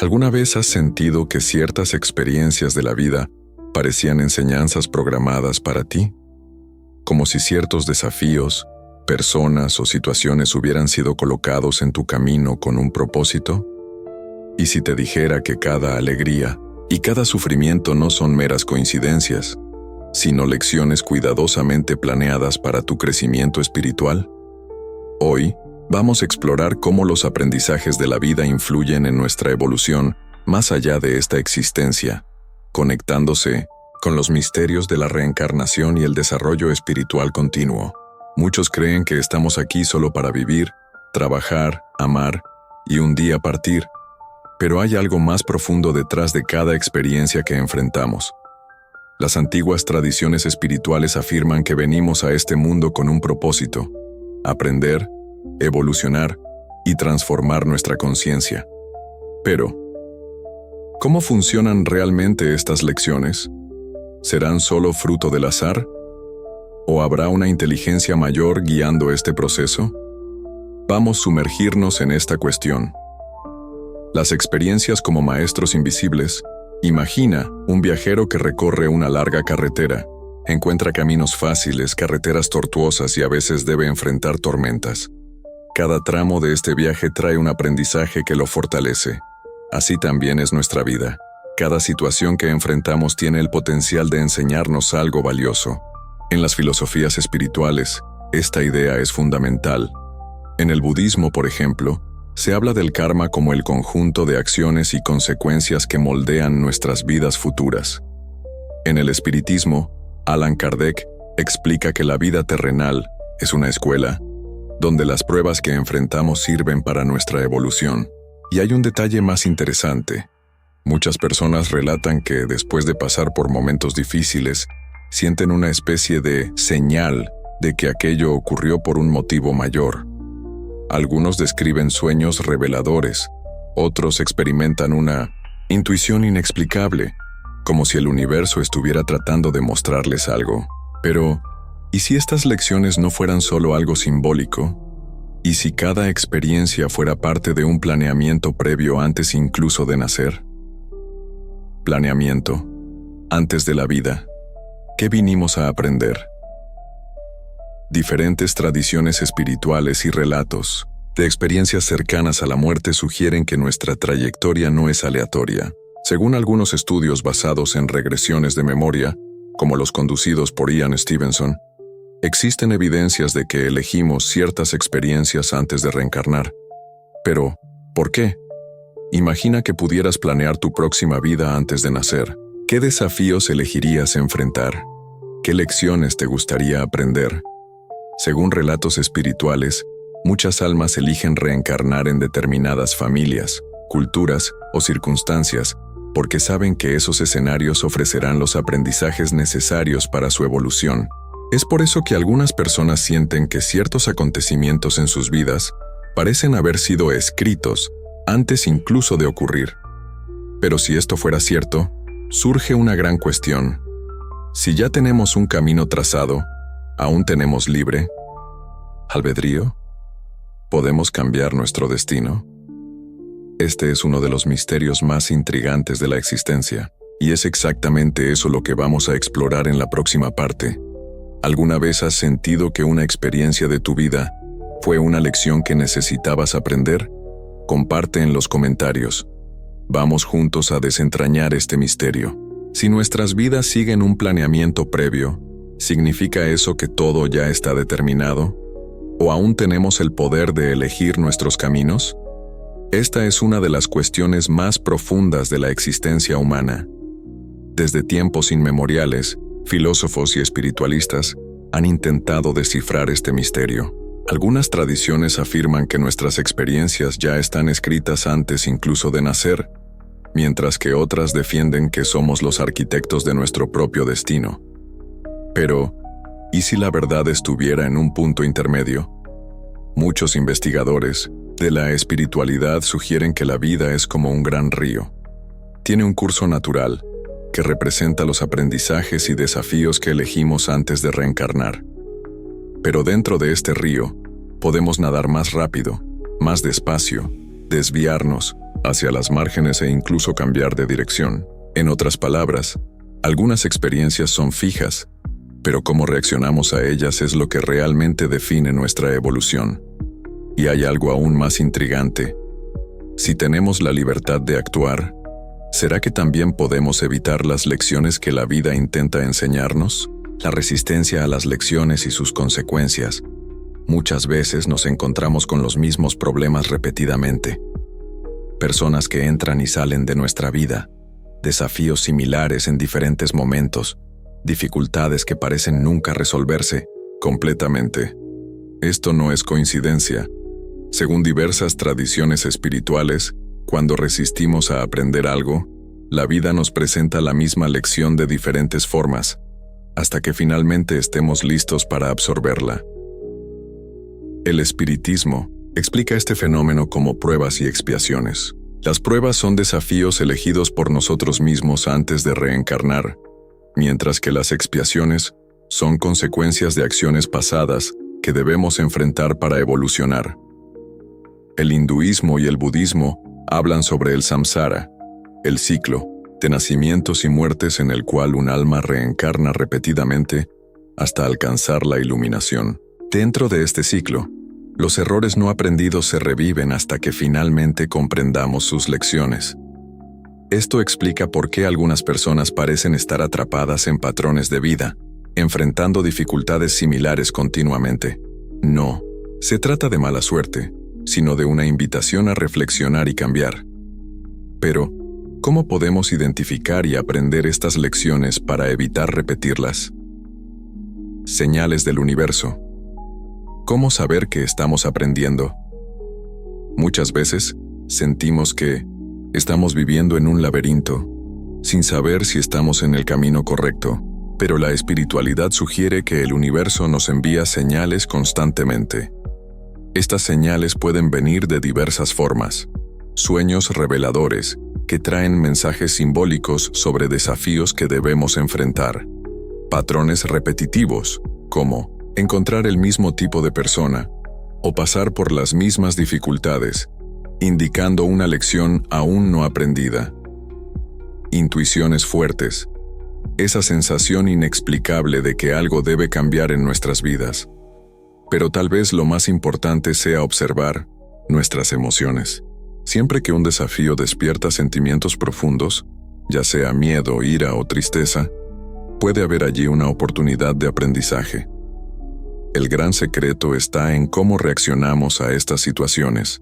¿Alguna vez has sentido que ciertas experiencias de la vida parecían enseñanzas programadas para ti? Como si ciertos desafíos, personas o situaciones hubieran sido colocados en tu camino con un propósito? ¿Y si te dijera que cada alegría y cada sufrimiento no son meras coincidencias, sino lecciones cuidadosamente planeadas para tu crecimiento espiritual? Hoy, vamos a explorar cómo los aprendizajes de la vida influyen en nuestra evolución más allá de esta existencia, conectándose con los misterios de la reencarnación y el desarrollo espiritual continuo. Muchos creen que estamos aquí solo para vivir, trabajar, amar y un día partir, pero hay algo más profundo detrás de cada experiencia que enfrentamos. Las antiguas tradiciones espirituales afirman que venimos a este mundo con un propósito: aprender, evolucionar y transformar nuestra conciencia. Pero, ¿cómo funcionan realmente estas lecciones? ¿Serán solo fruto del azar? ¿O habrá una inteligencia mayor guiando este proceso? Vamos a sumergirnos en esta cuestión. Las experiencias como maestros invisibles. Imagina un viajero que recorre una larga carretera. Encuentra caminos fáciles, carreteras tortuosas y a veces debe enfrentar tormentas. Cada tramo de este viaje trae un aprendizaje que lo fortalece. Así también es nuestra vida. Cada situación que enfrentamos tiene el potencial de enseñarnos algo valioso. En las filosofías espirituales, esta idea es fundamental. En el budismo, por ejemplo, se habla del karma como el conjunto de acciones y consecuencias que moldean nuestras vidas futuras. En el espiritismo, Allan Kardec explica que la vida terrenal es una escuela, donde las pruebas que enfrentamos sirven para nuestra evolución. Y hay un detalle más interesante. Muchas personas relatan que después de pasar por momentos difíciles, sienten una especie de señal de que aquello ocurrió por un motivo mayor. Algunos describen sueños reveladores, otros experimentan una intuición inexplicable, como si el universo estuviera tratando de mostrarles algo. Pero, ¿y si estas lecciones no fueran solo algo simbólico? ¿Y si cada experiencia fuera parte de un planeamiento previo antes incluso de nacer? Planeamiento. Antes de la vida. ¿Qué vinimos a aprender? Diferentes tradiciones espirituales y relatos de experiencias cercanas a la muerte sugieren que nuestra trayectoria no es aleatoria. Según algunos estudios basados en regresiones de memoria, como los conducidos por Ian Stevenson, existen evidencias de que elegimos ciertas experiencias antes de reencarnar. Pero, ¿por qué? Imagina que pudieras planear tu próxima vida antes de nacer. ¿Qué desafíos elegirías enfrentar? ¿Qué lecciones te gustaría aprender? Según relatos espirituales, muchas almas eligen reencarnar en determinadas familias, culturas o circunstancias porque saben que esos escenarios ofrecerán los aprendizajes necesarios para su evolución. Es por eso que algunas personas sienten que ciertos acontecimientos en sus vidas parecen haber sido escritos antes incluso de ocurrir. Pero si esto fuera cierto, surge una gran cuestión. Si ya tenemos un camino trazado, ¿aún tenemos libre albedrío? ¿Podemos cambiar nuestro destino? Este es uno de los misterios más intrigantes de la existencia, y es exactamente eso lo que vamos a explorar en la próxima parte. ¿Alguna vez has sentido que una experiencia de tu vida fue una lección que necesitabas aprender? Comparte en los comentarios. Vamos juntos a desentrañar este misterio. Si nuestras vidas siguen un planeamiento previo, ¿significa eso que todo ya está determinado? ¿O aún tenemos el poder de elegir nuestros caminos? Esta es una de las cuestiones más profundas de la existencia humana. Desde tiempos inmemoriales, filósofos y espiritualistas han intentado descifrar este misterio. Algunas tradiciones afirman que nuestras experiencias ya están escritas antes incluso de nacer, mientras que otras defienden que somos los arquitectos de nuestro propio destino. Pero, ¿y si la verdad estuviera en un punto intermedio? Muchos investigadores de la espiritualidad sugieren que la vida es como un gran río. Tiene un curso natural, que representa los aprendizajes y desafíos que elegimos antes de reencarnar. Pero dentro de este río, podemos nadar más rápido, más despacio, desviarnos hacia las márgenes e incluso cambiar de dirección. En otras palabras, algunas experiencias son fijas, pero cómo reaccionamos a ellas es lo que realmente define nuestra evolución. Y hay algo aún más intrigante. Si tenemos la libertad de actuar, ¿será que también podemos evitar las lecciones que la vida intenta enseñarnos? La resistencia a las lecciones y sus consecuencias. Muchas veces nos encontramos con los mismos problemas repetidamente. Personas que entran y salen de nuestra vida, desafíos similares en diferentes momentos, dificultades que parecen nunca resolverse completamente. Esto no es coincidencia. Según diversas tradiciones espirituales, cuando resistimos a aprender algo, la vida nos presenta la misma lección de diferentes formas, hasta que finalmente estemos listos para absorberla. El espiritismo explica este fenómeno como pruebas y expiaciones. Las pruebas son desafíos elegidos por nosotros mismos antes de reencarnar, mientras que las expiaciones son consecuencias de acciones pasadas que debemos enfrentar para evolucionar. El hinduismo y el budismo hablan sobre el samsara, el ciclo de nacimientos y muertes en el cual un alma reencarna repetidamente hasta alcanzar la iluminación. Dentro de este ciclo, los errores no aprendidos se reviven hasta que finalmente comprendamos sus lecciones. Esto explica por qué algunas personas parecen estar atrapadas en patrones de vida, enfrentando dificultades similares continuamente. No se trata de mala suerte, sino de una invitación a reflexionar y cambiar. Pero, ¿cómo podemos identificar y aprender estas lecciones para evitar repetirlas? Señales del universo. ¿Cómo saber que estamos aprendiendo? Muchas veces sentimos que estamos viviendo en un laberinto, sin saber si estamos en el camino correcto, pero la espiritualidad sugiere que el universo nos envía señales constantemente. Estas señales pueden venir de diversas formas. Sueños reveladores, que traen mensajes simbólicos sobre desafíos que debemos enfrentar. Patrones repetitivos, como encontrar el mismo tipo de persona o pasar por las mismas dificultades, indicando una lección aún no aprendida. Intuiciones fuertes, esa sensación inexplicable de que algo debe cambiar en nuestras vidas. Pero tal vez lo más importante sea observar nuestras emociones. Siempre que un desafío despierta sentimientos profundos, ya sea miedo, ira o tristeza, puede haber allí una oportunidad de aprendizaje. El gran secreto está en cómo reaccionamos a estas situaciones.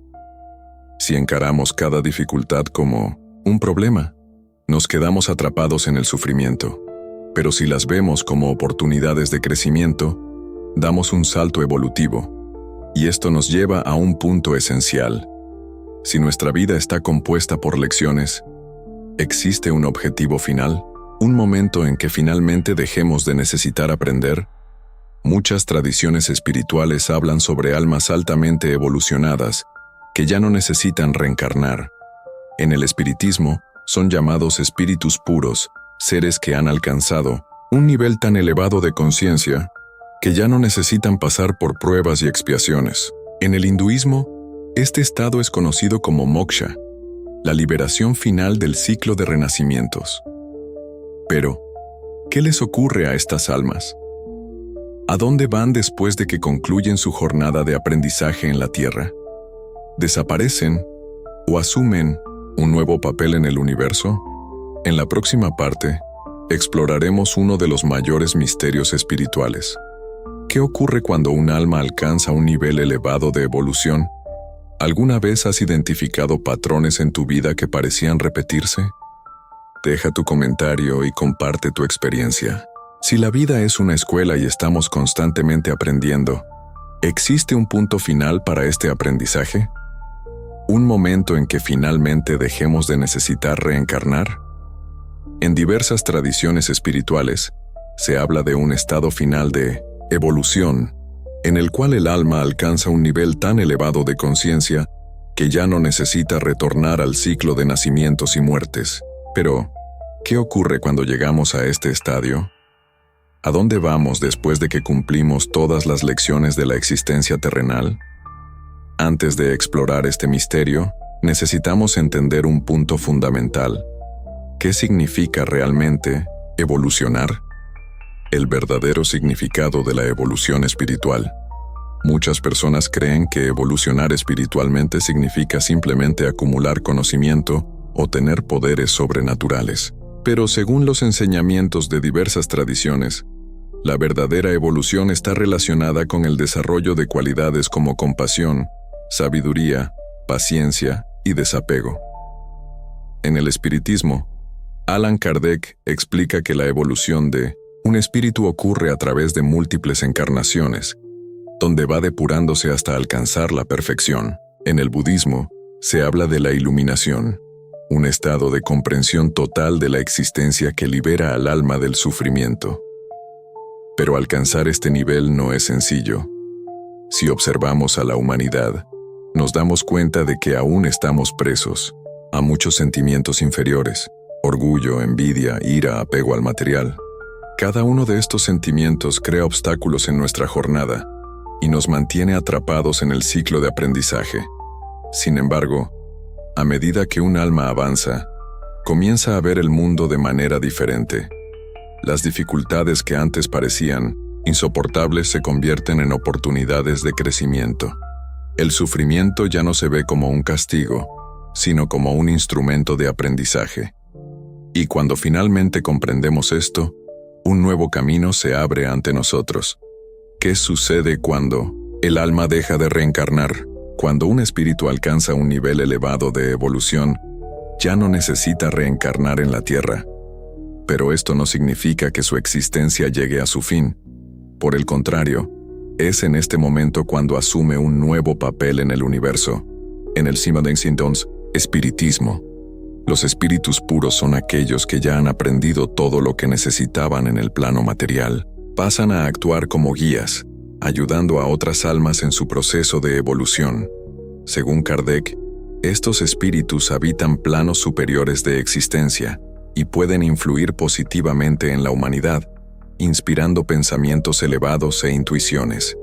Si encaramos cada dificultad como un problema, nos quedamos atrapados en el sufrimiento. Pero si las vemos como oportunidades de crecimiento, damos un salto evolutivo. Y esto nos lleva a un punto esencial. Si nuestra vida está compuesta por lecciones, ¿existe un objetivo final? ¿Un momento en que finalmente dejemos de necesitar aprender? Muchas tradiciones espirituales hablan sobre almas altamente evolucionadas que ya no necesitan reencarnar. En el espiritismo, son llamados espíritus puros, seres que han alcanzado un nivel tan elevado de conciencia que ya no necesitan pasar por pruebas y expiaciones. En el hinduismo, este estado es conocido como moksha, la liberación final del ciclo de renacimientos. Pero, ¿qué les ocurre a estas almas? ¿A dónde van después de que concluyen su jornada de aprendizaje en la Tierra? ¿Desaparecen o asumen un nuevo papel en el universo? En la próxima parte, exploraremos uno de los mayores misterios espirituales. ¿Qué ocurre cuando un alma alcanza un nivel elevado de evolución? ¿Alguna vez has identificado patrones en tu vida que parecían repetirse? Deja tu comentario y comparte tu experiencia. Si la vida es una escuela y estamos constantemente aprendiendo, ¿existe un punto final para este aprendizaje? ¿Un momento en que finalmente dejemos de necesitar reencarnar? En diversas tradiciones espirituales, se habla de un estado final de evolución, en el cual el alma alcanza un nivel tan elevado de conciencia que ya no necesita retornar al ciclo de nacimientos y muertes. Pero, ¿qué ocurre cuando llegamos a este estadio? ¿A dónde vamos después de que cumplimos todas las lecciones de la existencia terrenal? Antes de explorar este misterio, necesitamos entender un punto fundamental. ¿Qué significa realmente evolucionar? El verdadero significado de la evolución espiritual. Muchas personas creen que evolucionar espiritualmente significa simplemente acumular conocimiento o tener poderes sobrenaturales. Pero según los enseñamientos de diversas tradiciones, la verdadera evolución está relacionada con el desarrollo de cualidades como compasión, sabiduría, paciencia y desapego. En el espiritismo, Allan Kardec explica que la evolución de un espíritu ocurre a través de múltiples encarnaciones, donde va depurándose hasta alcanzar la perfección. En el budismo, se habla de la iluminación, un estado de comprensión total de la existencia que libera al alma del sufrimiento. Pero alcanzar este nivel no es sencillo. Si observamos a la humanidad, nos damos cuenta de que aún estamos presos a muchos sentimientos inferiores: orgullo, envidia, ira, apego al material. Cada uno de estos sentimientos crea obstáculos en nuestra jornada y nos mantiene atrapados en el ciclo de aprendizaje. Sin embargo, a medida que un alma avanza, comienza a ver el mundo de manera diferente. Las dificultades que antes parecían insoportables se convierten en oportunidades de crecimiento. El sufrimiento ya no se ve como un castigo, sino como un instrumento de aprendizaje. Y cuando finalmente comprendemos esto, un nuevo camino se abre ante nosotros. ¿Qué sucede cuando el alma deja de reencarnar? Cuando un espíritu alcanza un nivel elevado de evolución, ya no necesita reencarnar en la tierra. Pero esto no significa que su existencia llegue a su fin. Por el contrario, es en este momento cuando asume un nuevo papel en el universo. En el Simaden-Sindons, espiritismo. Los espíritus puros son aquellos que ya han aprendido todo lo que necesitaban en el plano material. Pasan a actuar como guías, ayudando a otras almas en su proceso de evolución. Según Kardec, estos espíritus habitan planos superiores de existencia y pueden influir positivamente en la humanidad, inspirando pensamientos elevados e intuiciones.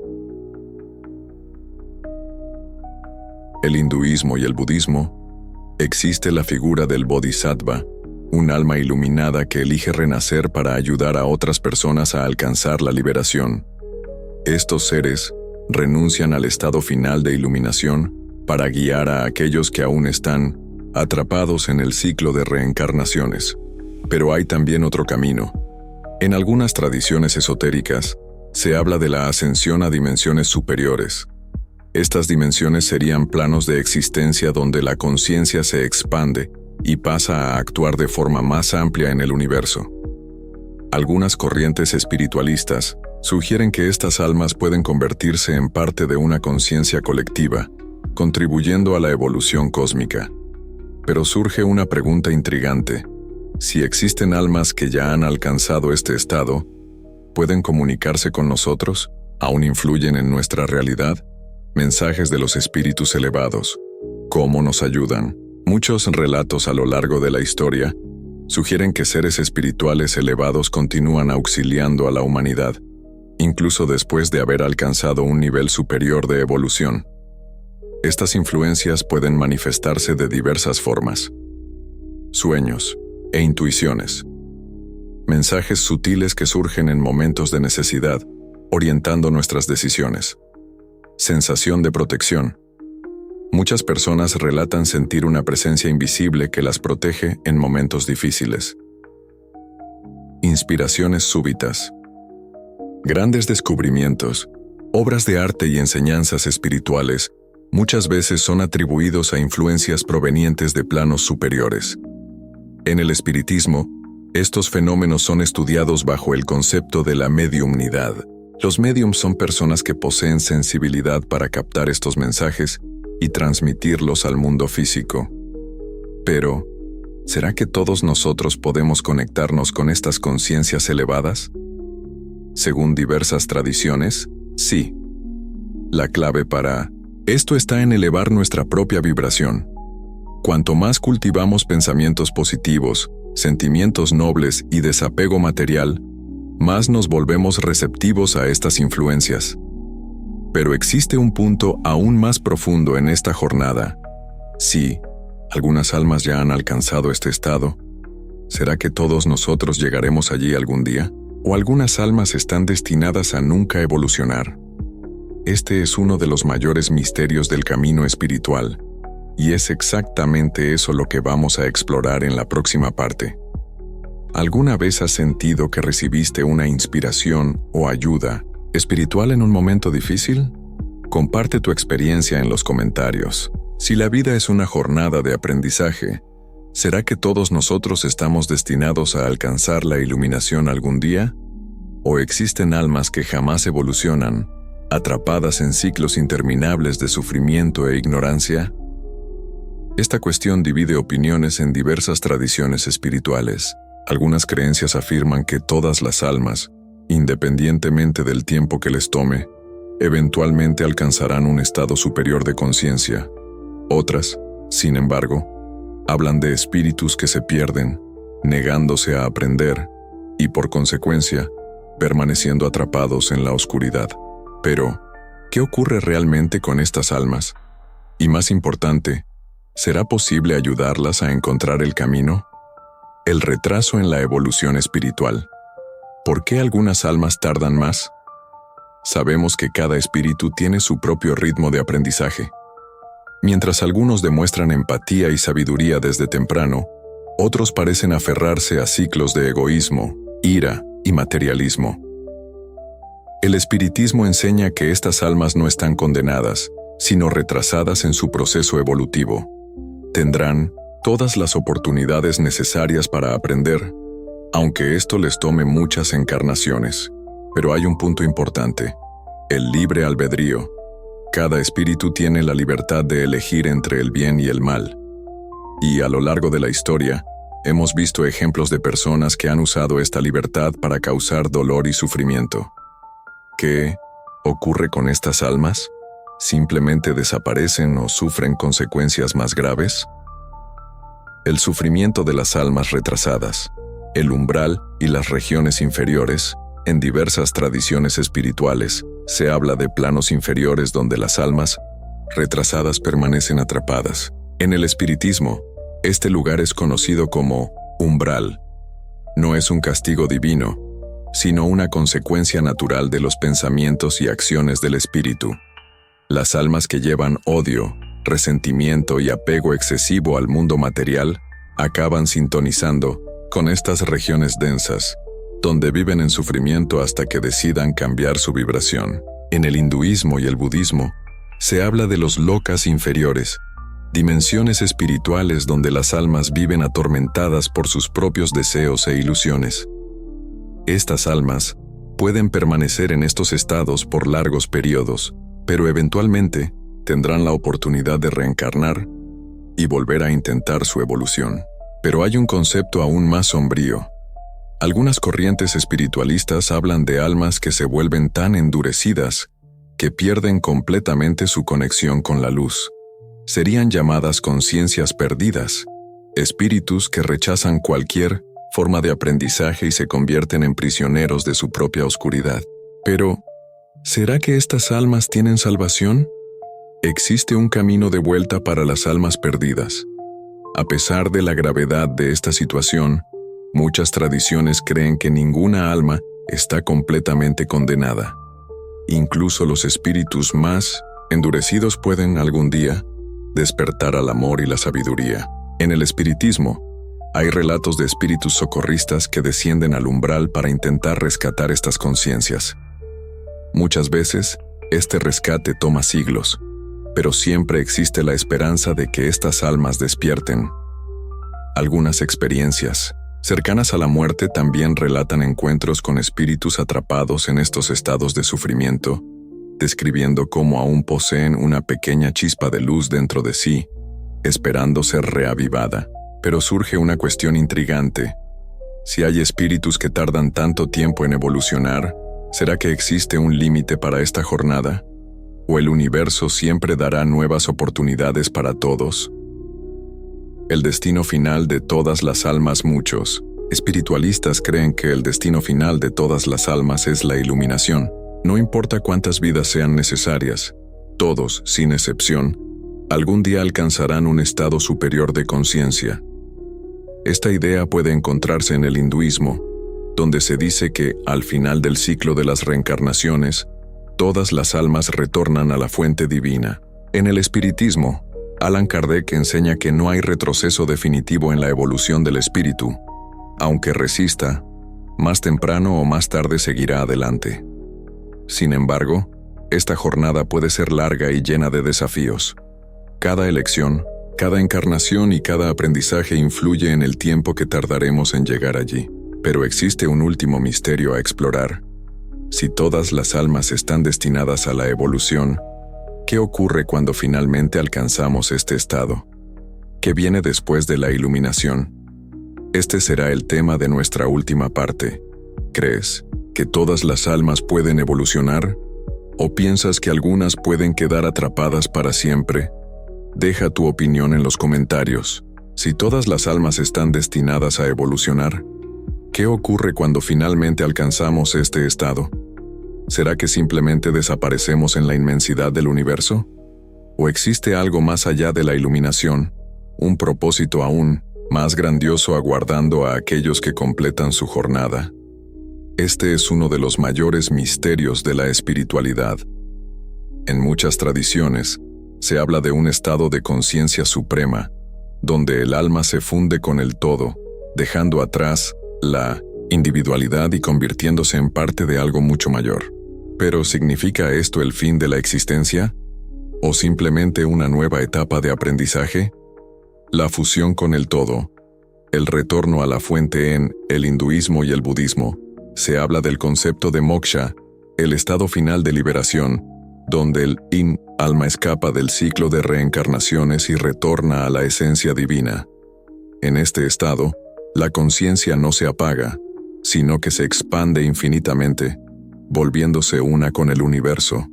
El hinduismo y el budismo, existe la figura del Bodhisattva, un alma iluminada que elige renacer para ayudar a otras personas a alcanzar la liberación. Estos seres renuncian al estado final de iluminación para guiar a aquellos que aún están atrapados en el ciclo de reencarnaciones. Pero hay también otro camino. En algunas tradiciones esotéricas, se habla de la ascensión a dimensiones superiores. Estas dimensiones serían planos de existencia donde la conciencia se expande y pasa a actuar de forma más amplia en el universo. Algunas corrientes espiritualistas sugieren que estas almas pueden convertirse en parte de una conciencia colectiva, contribuyendo a la evolución cósmica. Pero surge una pregunta intrigante. Si existen almas que ya han alcanzado este estado, ¿pueden comunicarse con nosotros? ¿Aún influyen en nuestra realidad? Mensajes de los espíritus elevados. ¿Cómo nos ayudan? Muchos relatos a lo largo de la historia sugieren que seres espirituales elevados continúan auxiliando a la humanidad, incluso después de haber alcanzado un nivel superior de evolución. Estas influencias pueden manifestarse de diversas formas. Sueños e intuiciones. Mensajes sutiles que surgen en momentos de necesidad, orientando nuestras decisiones. Sensación de protección. Muchas personas relatan sentir una presencia invisible que las protege en momentos difíciles. Inspiraciones súbitas. Grandes descubrimientos, obras de arte y enseñanzas espirituales muchas veces son atribuidos a influencias provenientes de planos superiores. En el espiritismo, estos fenómenos son estudiados bajo el concepto de la mediumnidad. Los médiums son personas que poseen sensibilidad para captar estos mensajes y transmitirlos al mundo físico. Pero, ¿será que todos nosotros podemos conectarnos con estas conciencias elevadas? Según diversas tradiciones, sí. La clave para esto está en elevar nuestra propia vibración. Cuanto más cultivamos pensamientos positivos, sentimientos nobles y desapego material, más nos volvemos receptivos a estas influencias. Pero existe un punto aún más profundo en esta jornada. Si algunas almas ya han alcanzado este estado, ¿será que todos nosotros llegaremos allí algún día? ¿O algunas almas están destinadas a nunca evolucionar? Este es uno de los mayores misterios del camino espiritual, y es exactamente eso lo que vamos a explorar en la próxima parte. ¿Alguna vez has sentido que recibiste una inspiración o ayuda espiritual en un momento difícil? Comparte tu experiencia en los comentarios. Si la vida es una jornada de aprendizaje, ¿será que todos nosotros estamos destinados a alcanzar la iluminación algún día? ¿O existen almas que jamás evolucionan, atrapadas en ciclos interminables de sufrimiento e ignorancia? Esta cuestión divide opiniones en diversas tradiciones espirituales. Algunas creencias afirman que todas las almas, independientemente del tiempo que les tome, eventualmente alcanzarán un estado superior de conciencia. Otras, sin embargo, hablan de espíritus que se pierden, negándose a aprender y, por consecuencia, permaneciendo atrapados en la oscuridad. Pero, ¿qué ocurre realmente con estas almas? Y más importante, ¿será posible ayudarlas a encontrar el camino? El retraso en la evolución espiritual. ¿Por qué algunas almas tardan más? Sabemos que cada espíritu tiene su propio ritmo de aprendizaje. Mientras algunos demuestran empatía y sabiduría desde temprano, otros parecen aferrarse a ciclos de egoísmo, ira y materialismo. El espiritismo enseña que estas almas no están condenadas, sino retrasadas en su proceso evolutivo. Tendrán todas las oportunidades necesarias para aprender, aunque esto les tome muchas encarnaciones. Pero hay un punto importante: el libre albedrío. Cada espíritu tiene la libertad de elegir entre el bien y el mal. Y a lo largo de la historia, hemos visto ejemplos de personas que han usado esta libertad para causar dolor y sufrimiento. ¿Qué ocurre con estas almas? ¿Simplemente desaparecen o sufren consecuencias más graves? El sufrimiento de las almas retrasadas, el umbral y las regiones inferiores. En diversas tradiciones espirituales, se habla de planos inferiores donde las almas retrasadas permanecen atrapadas. En el espiritismo, este lugar es conocido como umbral. No es un castigo divino, sino una consecuencia natural de los pensamientos y acciones del espíritu. Las almas que llevan odio, resentimiento y apego excesivo al mundo material acaban sintonizando con estas regiones densas, donde viven en sufrimiento hasta que decidan cambiar su vibración. En el hinduismo y el budismo, se habla de los lokas inferiores, dimensiones espirituales donde las almas viven atormentadas por sus propios deseos e ilusiones. Estas almas pueden permanecer en estos estados por largos periodos, pero eventualmente tendrán la oportunidad de reencarnar y volver a intentar su evolución. Pero hay un concepto aún más sombrío. Algunas corrientes espiritualistas hablan de almas que se vuelven tan endurecidas que pierden completamente su conexión con la luz. Serían llamadas conciencias perdidas, espíritus que rechazan cualquier forma de aprendizaje y se convierten en prisioneros de su propia oscuridad. Pero, ¿será que estas almas tienen salvación? ¿Existe un camino de vuelta para las almas perdidas? A pesar de la gravedad de esta situación, muchas tradiciones creen que ninguna alma está completamente condenada. Incluso los espíritus más endurecidos pueden algún día despertar al amor y la sabiduría. En el espiritismo, hay relatos de espíritus socorristas que descienden al umbral para intentar rescatar estas conciencias. Muchas veces, este rescate toma siglos, pero siempre existe la esperanza de que estas almas despierten. Algunas experiencias cercanas a la muerte también relatan encuentros con espíritus atrapados en estos estados de sufrimiento, describiendo cómo aún poseen una pequeña chispa de luz dentro de sí, esperando ser reavivada. Pero surge una cuestión intrigante. Si hay espíritus que tardan tanto tiempo en evolucionar, ¿será que existe un límite para esta jornada? ¿O el universo siempre dará nuevas oportunidades para todos? El destino final de todas las almas. Muchos espiritualistas creen que el destino final de todas las almas es la iluminación. No importa cuántas vidas sean necesarias, todos, sin excepción, algún día alcanzarán un estado superior de conciencia. Esta idea puede encontrarse en el hinduismo, donde se dice que, al final del ciclo de las reencarnaciones, todas las almas retornan a la fuente divina. En el espiritismo, Allan Kardec enseña que no hay retroceso definitivo en la evolución del espíritu. Aunque resista, más temprano o más tarde seguirá adelante. Sin embargo, esta jornada puede ser larga y llena de desafíos. Cada elección, cada encarnación y cada aprendizaje influye en el tiempo que tardaremos en llegar allí. Pero existe un último misterio a explorar. Si todas las almas están destinadas a la evolución, ¿qué ocurre cuando finalmente alcanzamos este estado? ¿Qué viene después de la iluminación? Este será el tema de nuestra última parte. ¿Crees que todas las almas pueden evolucionar? ¿O piensas que algunas pueden quedar atrapadas para siempre? Deja tu opinión en los comentarios. Si todas las almas están destinadas a evolucionar, ¿qué ocurre cuando finalmente alcanzamos este estado? ¿Será que simplemente desaparecemos en la inmensidad del universo? ¿O existe algo más allá de la iluminación, un propósito aún más grandioso aguardando a aquellos que completan su jornada? Este es uno de los mayores misterios de la espiritualidad. En muchas tradiciones, se habla de un estado de conciencia suprema, donde el alma se funde con el todo, dejando atrás la individualidad y convirtiéndose en parte de algo mucho mayor. ¿Pero significa esto el fin de la existencia? ¿O simplemente una nueva etapa de aprendizaje? La fusión con el todo, el retorno a la fuente en el hinduismo y el budismo, se habla del concepto de moksha, el estado final de liberación, donde el alma escapa del ciclo de reencarnaciones y retorna a la esencia divina. En este estado, la conciencia no se apaga, sino que se expande infinitamente, volviéndose una con el universo.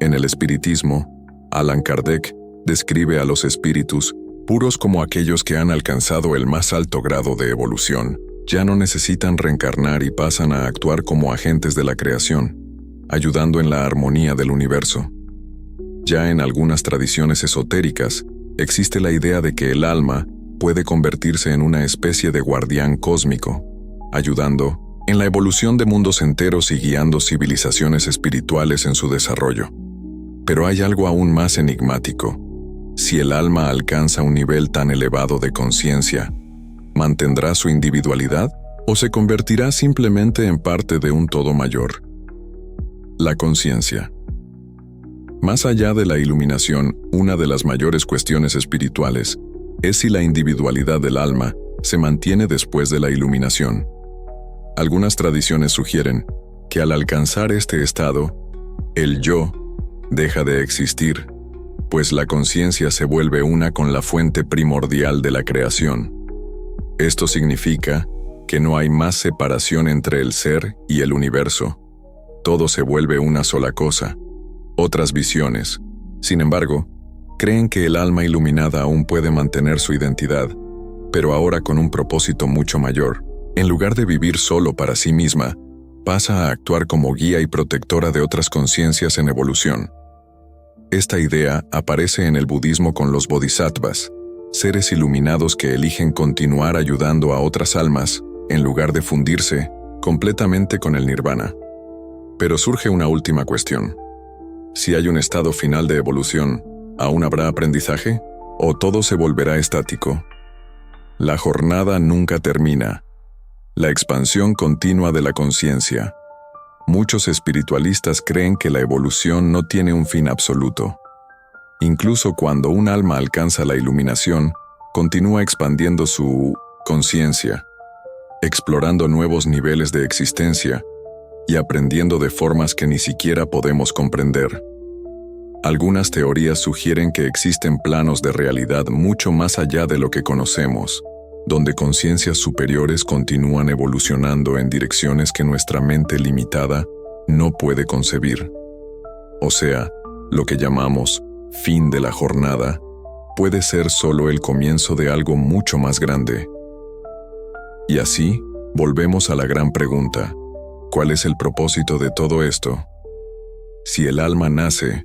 En el espiritismo, Allan Kardec describe a los espíritus puros como aquellos que han alcanzado el más alto grado de evolución. Ya no necesitan reencarnar y pasan a actuar como agentes de la creación, ayudando en la armonía del universo. Ya en algunas tradiciones esotéricas, existe la idea de que el alma puede convertirse en una especie de guardián cósmico, ayudando en la evolución de mundos enteros y guiando civilizaciones espirituales en su desarrollo. Pero hay algo aún más enigmático. Si el alma alcanza un nivel tan elevado de conciencia, ¿mantendrá su individualidad o se convertirá simplemente en parte de un todo mayor? La conciencia. Más allá de la iluminación, una de las mayores cuestiones espirituales es si la individualidad del alma se mantiene después de la iluminación. Algunas tradiciones sugieren que al alcanzar este estado, el yo deja de existir, pues la conciencia se vuelve una con la fuente primordial de la creación. Esto significa que no hay más separación entre el ser y el universo. Todo se vuelve una sola cosa. Otras visiones, sin embargo, creen que el alma iluminada aún puede mantener su identidad, pero ahora con un propósito mucho mayor. En lugar de vivir solo para sí misma, pasa a actuar como guía y protectora de otras conciencias en evolución. Esta idea aparece en el budismo con los bodhisattvas, seres iluminados que eligen continuar ayudando a otras almas en lugar de fundirse completamente con el nirvana. Pero surge una última cuestión. Si hay un estado final de evolución, ¿aún habrá aprendizaje? ¿O todo se volverá estático? La jornada nunca termina. La expansión continua de la conciencia. Muchos espiritualistas creen que la evolución no tiene un fin absoluto. Incluso cuando un alma alcanza la iluminación, continúa expandiendo su conciencia, explorando nuevos niveles de existencia y aprendiendo de formas que ni siquiera podemos comprender. Algunas teorías sugieren que existen planos de realidad mucho más allá de lo que conocemos, donde conciencias superiores continúan evolucionando en direcciones que nuestra mente limitada no puede concebir. O sea, lo que llamamos fin de la jornada puede ser solo el comienzo de algo mucho más grande. Y así, volvemos a la gran pregunta: ¿cuál es el propósito de todo esto? Si el alma nace,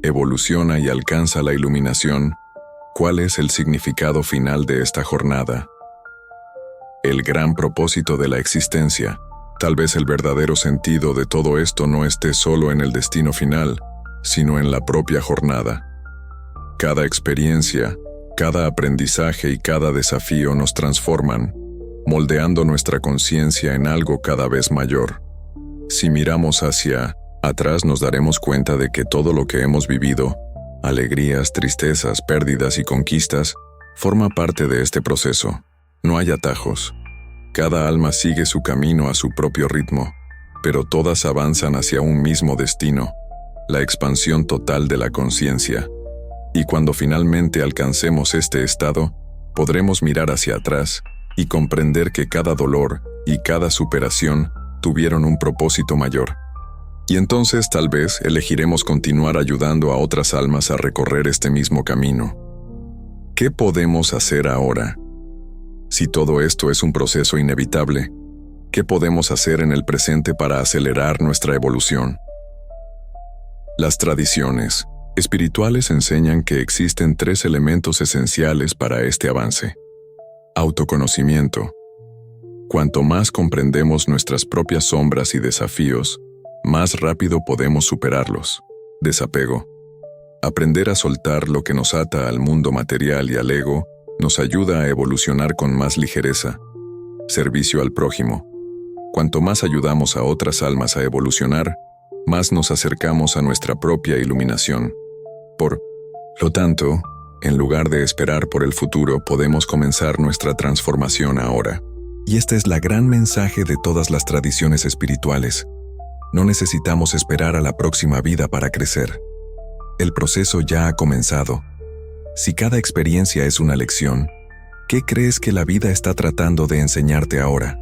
evoluciona y alcanza la iluminación, ¿cuál es el significado final de esta jornada? El gran propósito de la existencia. Tal vez el verdadero sentido de todo esto no esté solo en el destino final, sino en la propia jornada. Cada experiencia, cada aprendizaje y cada desafío nos transforman, moldeando nuestra conciencia en algo cada vez mayor. Si miramos hacia atrás nos daremos cuenta de que todo lo que hemos vivido, alegrías, tristezas, pérdidas y conquistas, forma parte de este proceso. No hay atajos. Cada alma sigue su camino a su propio ritmo, pero todas avanzan hacia un mismo destino, la expansión total de la conciencia. Y cuando finalmente alcancemos este estado, podremos mirar hacia atrás y comprender que cada dolor y cada superación tuvieron un propósito mayor. Y entonces tal vez elegiremos continuar ayudando a otras almas a recorrer este mismo camino. ¿Qué podemos hacer ahora? Si todo esto es un proceso inevitable, ¿qué podemos hacer en el presente para acelerar nuestra evolución? Las tradiciones espirituales enseñan que existen 3 elementos esenciales para este avance. Autoconocimiento. Cuanto más comprendemos nuestras propias sombras y desafíos, más rápido podemos superarlos. Desapego. Aprender a soltar lo que nos ata al mundo material y al ego nos ayuda a evolucionar con más ligereza. Servicio al prójimo. Cuanto más ayudamos a otras almas a evolucionar, más nos acercamos a nuestra propia iluminación. Por lo tanto, en lugar de esperar por el futuro, podemos comenzar nuestra transformación ahora. Y este es el gran mensaje de todas las tradiciones espirituales. No necesitamos esperar a la próxima vida para crecer. El proceso ya ha comenzado. Si cada experiencia es una lección, ¿qué crees que la vida está tratando de enseñarte ahora?